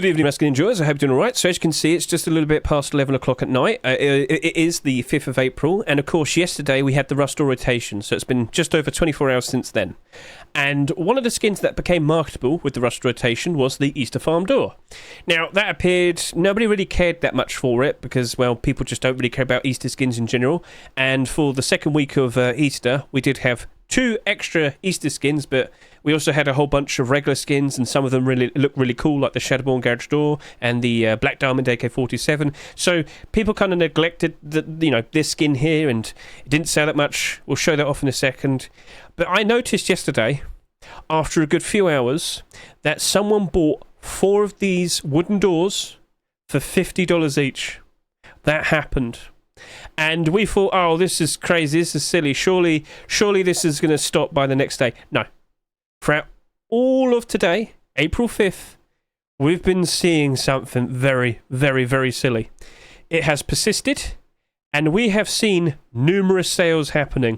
Good evening, Masculine Enjoyers. I hope you're doing all right. So as you can see, it's just a little bit past 11 o'clock at night. It is the 5th of April. And of course, yesterday we had the Rust Door rotation. So it's been just over 24 hours since then. And one of the skins that became marketable with the Rust rotation was the Easter Farm Door. Now, that appeared... Nobody really cared that much for it because, well, people just don't really care about Easter skins in general. And for the second week of Easter, we did have 2 extra Easter skins, but we also had a whole bunch of regular skins, and some of them really look really cool, like the Shadowborn Garage Door and the Black Diamond AK-47. So people kind of neglected this skin here, and it didn't sell that much. We'll show that off in a second. But I noticed yesterday, after a good few hours, that someone bought 4 of these wooden doors for $50 each. That happened. And we thought, oh, this is crazy, this is silly. Surely this is going to stop by the next day. No. Throughout all of today, April 5th, we've been seeing something very, very, very silly. It has persisted, and we have seen numerous sales happening.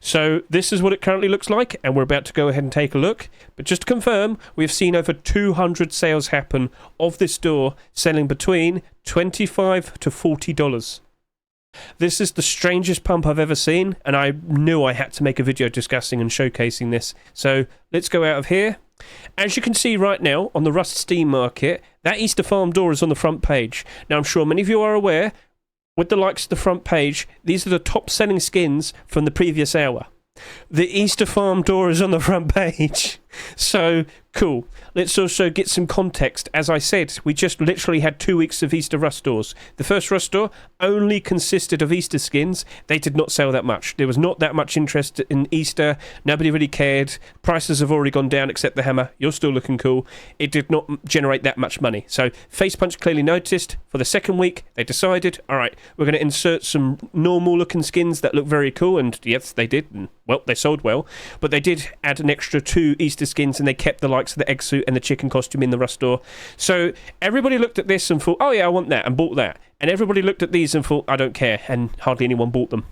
So this is what it currently looks like, and we're about to go ahead and take a look. But just to confirm, we've seen over 200 sales happen of this door, selling between $25 to $40. This is the strangest pump I've ever seen, and I knew I had to make a video discussing and showcasing this. So let's go out of here. As you can see right now on the Rust Steam market, that Easter Farm Door is on the front page. Now I'm sure many of you are aware, with the likes of the front page, these are the top selling skins from the previous hour. The Easter Farm Door is on the front page. So, cool. Let's also get some context. As I said, we just literally had 2 weeks of Easter Rust Doors. The first Rust Door only consisted of Easter skins. They did not sell that much. There was not that much interest in Easter. Nobody really cared. Prices have already gone down except the hammer. You're still looking cool. It did not generate that much money. So, Facepunch clearly noticed. For the second week, they decided, all right, we're going to insert some normal looking skins that look very cool. And yes, they did. And, well, they sold well. But they did add an extra 2 Easter skins, and they kept the likes of the egg suit and the chicken costume in the Rust Door. So everybody looked at this and thought, oh yeah, I want that, and bought that. And everybody looked at these and thought, I don't care, and hardly anyone bought them.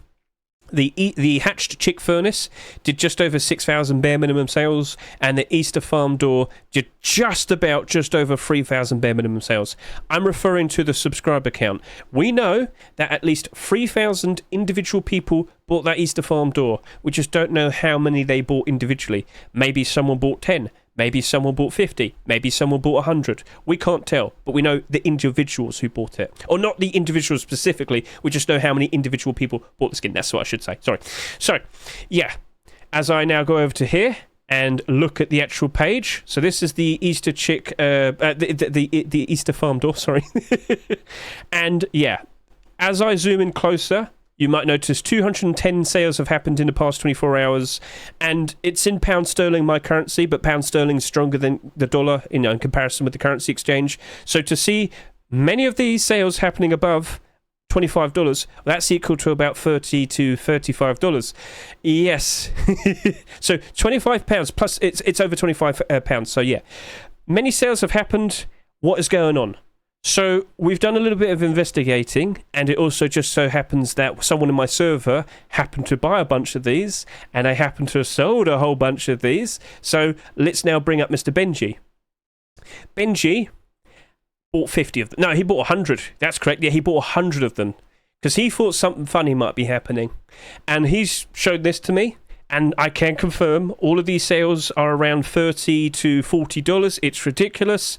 The hatched chick furnace did just over 6,000 bare minimum sales, and the Easter Farm Door did just over 3,000 bare minimum sales. I'm referring to the subscriber count. We know that at least 3,000 individual people bought that Easter Farm Door. We just don't know how many they bought individually. Maybe someone bought 10. Maybe someone bought 50. Maybe someone bought 100. We can't tell, but we know the individuals who bought it. Or not the individuals specifically, we just know how many individual people bought the skin. That's what I should say. Sorry. So, yeah. As I now go over to here and look at the actual page. So this is the Easter chick, the Easter Farm Door, sorry. And, yeah. As I zoom in closer, you might notice 210 sales have happened in the past 24 hours, and it's in pound sterling, my currency, but pound sterling is stronger than the dollar, in comparison with the currency exchange. So to see many of these sales happening above $25, that's equal to about $30 to $35. Yes. So £25 plus it's over £25. So yeah, many sales have happened. What is going on? So we've done a little bit of investigating, and it also just so happens that someone in my server happened to buy a bunch of these, and they happen to have sold a whole bunch of these. So let's now bring up Mr. Benji. Benji bought 50 of them. No, he bought 100. That's correct. Yeah, he bought 100 of them because he thought something funny might be happening. And he's showed this to me, and I can confirm all of these sales are around $30 to $40. It's ridiculous.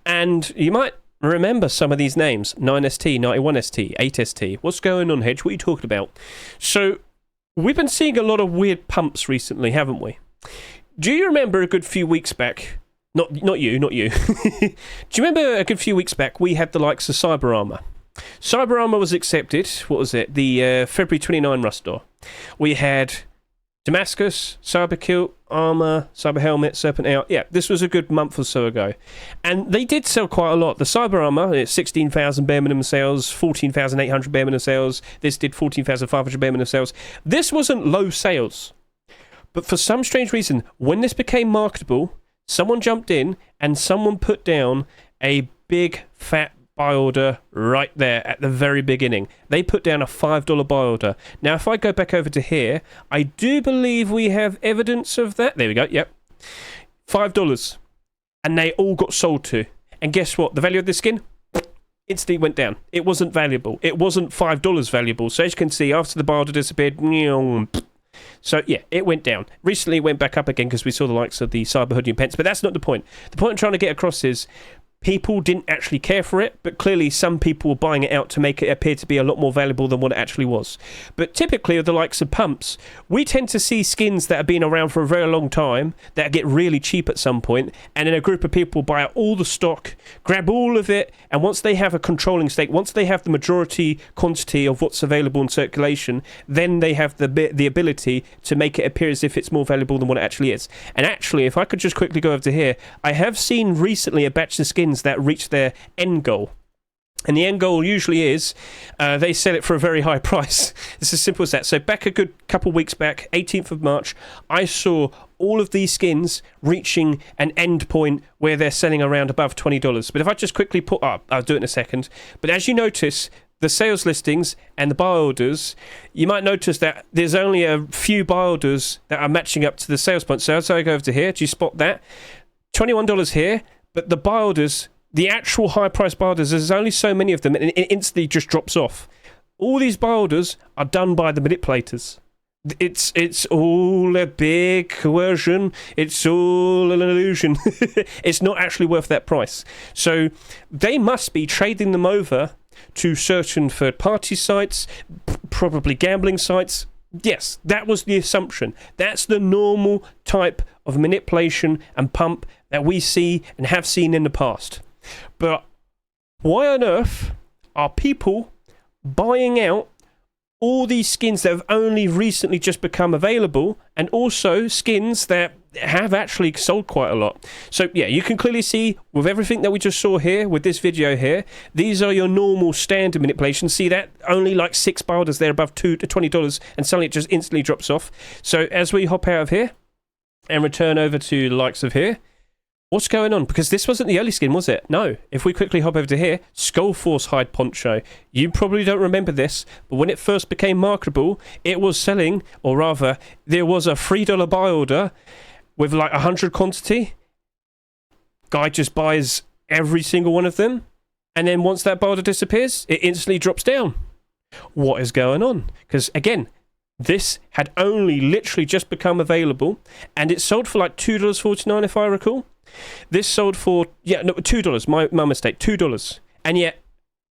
And you might remember some of these names: 9ST, 91ST, 8ST. What's going on, Hedge? What are you talking about? So, we've been seeing a lot of weird pumps recently, haven't we? Do you remember a good few weeks back? Not you. Do you remember a good few weeks back we had the likes of Cyber Armor? Cyber Armor was accepted. What was it? The February 29 Rust Door. We had Damascus, Cyber Kilt, Armor, Cyber Helmet, Serpent Out. Yeah, this was a good month or so ago. And they did sell quite a lot. The Cyber Armor, it's 16,000 bare minimum sales, 14,800 bare minimum sales. This did 14,500 bare minimum sales. This wasn't low sales. But for some strange reason, when this became marketable, someone jumped in and someone put down a big fat buy order right there at the very beginning. They put down a $5 buy order. Now, if I go back over to here, I do believe we have evidence of that. There we go. Yep. $5. And they all got sold to. And guess what? The value of this skin instantly went down. It wasn't valuable. It wasn't $5 valuable. So as you can see, after the bar disappeared, so yeah, it went down. Recently it went back up again because we saw the likes of the Cyber Hoodie and Pence, but that's not the point. The point I'm trying to get across is people didn't actually care for it, but clearly some people were buying it out to make it appear to be a lot more valuable than what it actually was. But typically with the likes of pumps, we tend to see skins that have been around for a very long time that get really cheap at some point, and then a group of people buy out all the stock, grab all of it, and once they have a controlling stake, once they have the majority quantity of what's available in circulation, then they have the ability to make it appear as if it's more valuable than what it actually is. And actually, if I could just quickly go over to here, I have seen recently a batch of skins that reach their end goal. And the end goal usually is they sell it for a very high price. It's as simple as that. So back a good couple weeks back, 18th of March, I saw all of these skins reaching an end point where they're selling around above $20. But if I just quickly put up, I'll do it in a second. But as you notice, the sales listings and the buy orders, you might notice that there's only a few buy orders that are matching up to the sales point. So as I go over to here, do you spot that? $21 here. But the buy orders, the actual high price buy orders, there's only so many of them, and it instantly just drops off. All these buy orders are done by the manipulators. It's all a big coercion. It's all an illusion. It's not actually worth that price. So they must be trading them over to certain third-party sites, probably gambling sites. Yes, that was the assumption. That's the normal type of manipulation and pump that we see and have seen in the past. But why on earth are people buying out all these skins that have only recently just become available, and also skins that have actually sold quite a lot? So yeah, you can clearly see with everything that we just saw here with this video here, these are your normal standard manipulations. See that? Only like 6 buy orders there above $20, and suddenly it just instantly drops off. So as we hop out of here and return over to the likes of here, what's going on? Because this wasn't the early skin, was it? No. If we quickly hop over to here, Skull Force Hide Poncho. You probably don't remember this, but when it first became marketable, it was selling, or rather, there was a $3 buy order with like 100 quantity. Guy just buys every single one of them, and then once that buy order disappears, it instantly drops down. What is going on? Because again, this had only literally just become available, and it sold for like $2.49 if I recall. This sold for, $2, my mistake, $2. And yet,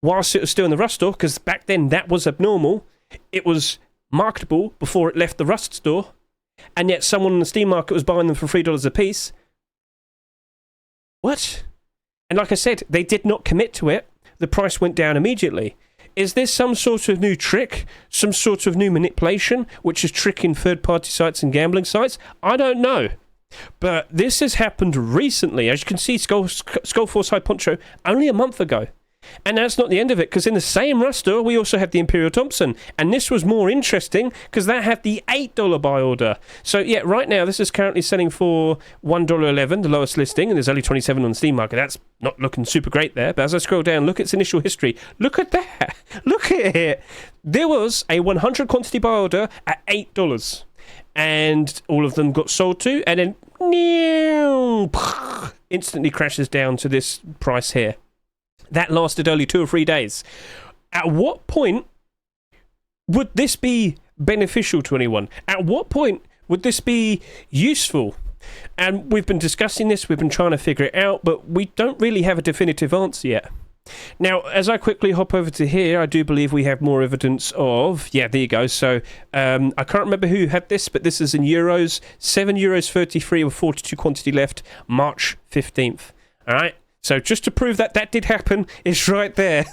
whilst it was still in the Rust store, because back then that was abnormal, it was marketable before it left the Rust store, and yet someone in the Steam market was buying them for $3 a piece. What? And like I said, they did not commit to it. The price went down immediately. Is this some sort of new trick? Some sort of new manipulation, which is tricking third-party sites and gambling sites? I don't know. But this has happened recently. As you can see, Skull Force Hide Poncho only a month ago. And that's not the end of it, because in the same Rust store, we also had the Imperial Thompson. And this was more interesting, because that had the $8 buy order. So yeah, right now, this is currently selling for $1.11, the lowest listing, and there's only 27 on the Steam market. That's not looking super great there. But as I scroll down, look at its initial history. Look at that. Look at it. There was a 100 quantity buy order at $8. And all of them got sold to, and then instantly crashes down to this price here. That lasted only 2 or 3 days. At what point would this be beneficial to anyone? At what point would this be useful? And we've been discussing this, we've been trying to figure it out, but we don't really have a definitive answer yet. Now, as I quickly hop over to here, I do believe we have more evidence of... Yeah, there you go. So, I can't remember who had this, but this is in euros. €7.33 with 42 quantity left, March 15th. All right? So, just to prove that that did happen, it's right there.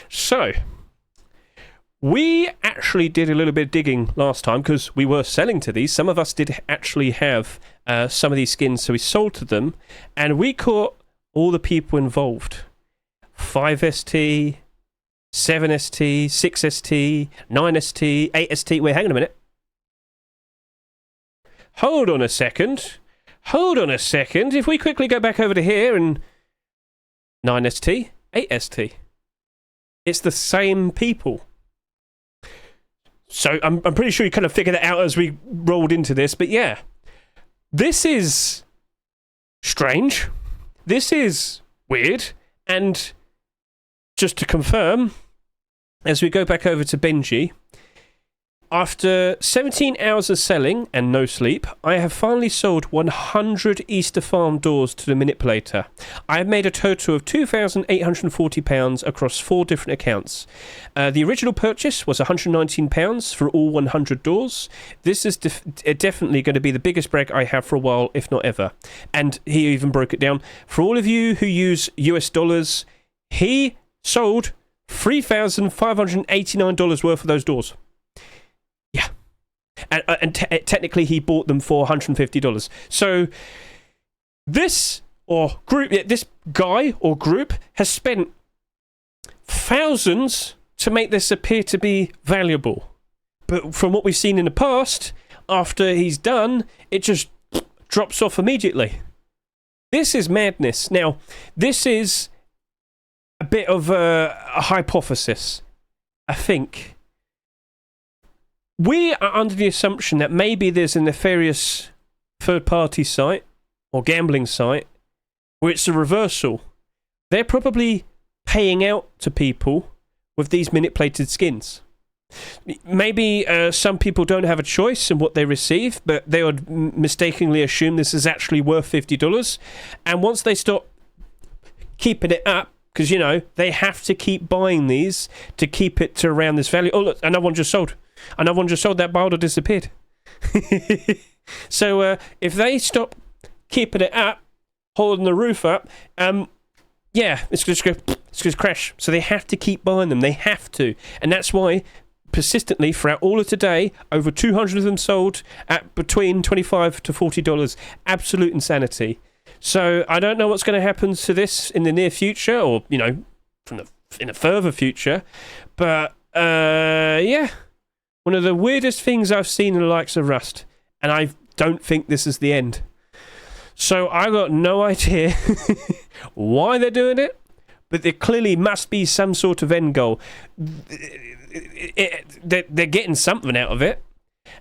So, we actually did a little bit of digging last time, because we were selling to these. Some of us did actually have some of these skins, so we sold to them, and we caught all the people involved. 5ST, 7ST, 6ST, 9ST, 8ST. Wait, hang on a minute. Hold on a second. If we quickly go back over to here and 9ST, 8ST. It's the same people. So I'm pretty sure you kind of figured that out as we rolled into this. But yeah, this is strange. This is weird. And just to confirm, as we go back over to Benji, after 17 hours of selling and no sleep, I have finally sold 100 Easter Farm doors to the manipulator. I have made a total of £2,840 across 4 different accounts. The original purchase was £119 for all 100 doors. This is definitely going to be the biggest break I have for a while, if not ever. And he even broke it down. For all of you who use US dollars, he sold $3,589 worth of those doors. Yeah. And technically he bought them for $150. So this guy or group has spent thousands to make this appear to be valuable. But from what we've seen in the past, after he's done, it just drops off immediately. This is madness. Now, this is a bit of a hypothesis, I think. We are under the assumption that maybe there's a nefarious third-party site or gambling site where it's a reversal. They're probably paying out to people with these manipulated skins. Maybe some people don't have a choice in what they receive, but they would mistakenly assume this is actually worth $50. And once they stop keeping it up, because, you know, they have to keep buying these to keep it to around this value. Oh, look, another one just sold. Another one just sold. That builder disappeared. So if they stop keeping it up, holding the roof up, it's just going to crash. So they have to keep buying them. They have to. And that's why, persistently, throughout all of today, over 200 of them sold at between $25 to $40. Absolute insanity. So I don't know what's going to happen to this in the near future, or, you know, in a further future. But, one of the weirdest things I've seen in the likes of Rust, and I don't think this is the end. So I got no idea why they're doing it, but there clearly must be some sort of end goal. They're getting something out of it.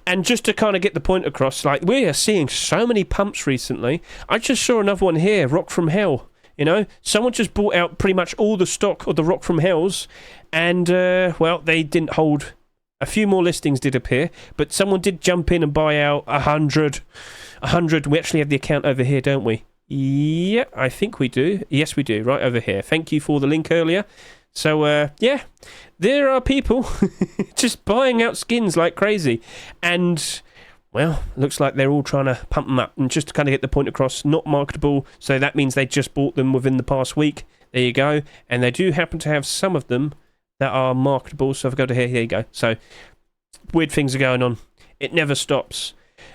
And just to kind of get the point across, like, we are seeing so many pumps recently. I just saw another one here, Rock from Hell. You know, someone just bought out pretty much all the stock of the Rock from Hells, and, they didn't hold. A few more listings did appear, but someone did jump in and buy out 100. We actually have the account over here, don't we? Yeah, I think we do. Yes, we do, right over here. Thank you for the link earlier. So, there are people just buying out skins like crazy. And, well, looks like they're all trying to pump them up. And just to kind of get the point across, not marketable, so that means they just bought them within the past week. There you go. And they do happen to have some of them that are marketable. So if I go to here you go. So weird things are going on. It never stops.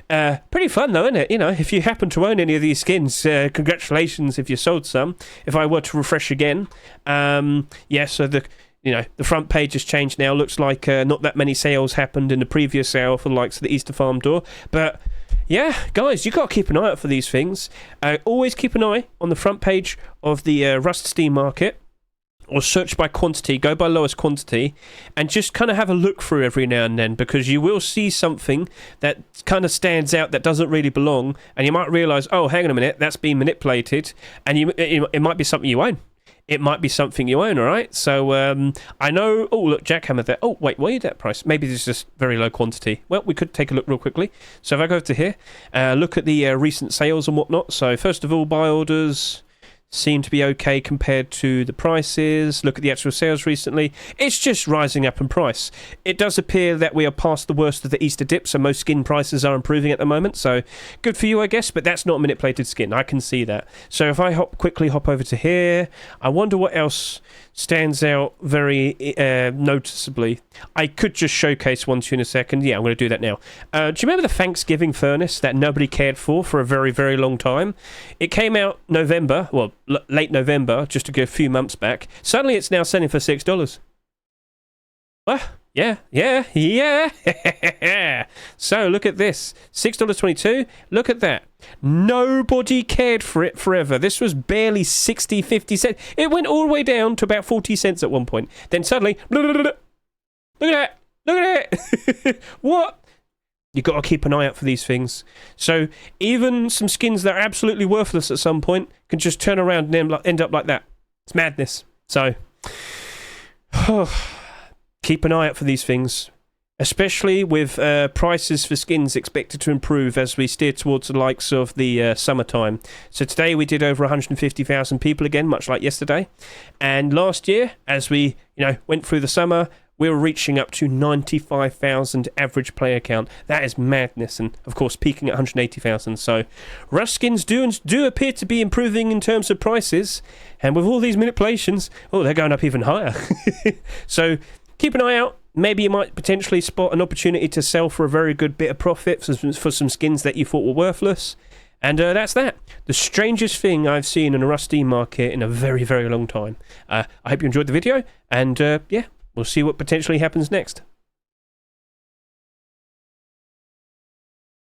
Pretty fun though, isn't it? You know, if you happen to own any of these skins, congratulations if you sold some. If I were to refresh again, so the front page has changed now. Looks like not that many sales happened in the previous sale for the likes of the Easter Farm door. But yeah, guys, you got to keep an eye out for these things. Always keep an eye on the front page of the Rust Steam Market, or search by quantity, go by lowest quantity, and just kind of have a look through every now and then, because you will see something that kind of stands out that doesn't really belong, and you might realise, oh, hang on a minute, that's been manipulated, and it might be something you own. It might be something you own, all right? So I know... Oh, look, Jackhammer there. Oh, wait, why are you that price? Maybe this is just very low quantity. Well, we could take a look real quickly. So if I go to here, look at the recent sales and whatnot. So first of all, buy orders seem to be okay compared to the prices. Look at the actual sales recently. It's just rising up in price. It does appear that we are past the worst of the Easter dip, so most skin prices are improving at the moment, so good for you, I guess, but that's not manipulated skin. I can see that. So if I quickly hop over to here, I wonder what else stands out very noticeably. I could just showcase one to you in a second. Yeah, I'm going to do that now. Do you remember the Thanksgiving furnace that nobody cared for a very, very long time? It came out November, well, late November, just to go a few months back. Suddenly it's now selling for $6. What? Yeah. So look at this. $6.22. Look at that. Nobody cared for it forever. This was barely 60, 50 cents. It went all the way down to about 40 cents at one point. Then suddenly, look at it. What? You've got to keep an eye out for these things. So even some skins that are absolutely worthless at some point can just turn around and end up like that. It's madness. So, keep an eye out for these things, especially with prices for skins expected to improve as we steer towards the likes of the summertime. So today we did over 150,000 people again, much like yesterday. And last year, as we went through the summer, we were reaching up to 95,000 average player count. That is madness, and of course peaking at 180,000. So Rust skins do appear to be improving in terms of prices, and with all these manipulations, they're going up even higher. So keep an eye out. Maybe you might potentially spot an opportunity to sell for a very good bit of profit for some skins that you thought were worthless. And that's that. The strangest thing I've seen in a Rusty market in a very, very long time. I hope you enjoyed the video, and yeah, we'll see what potentially happens next.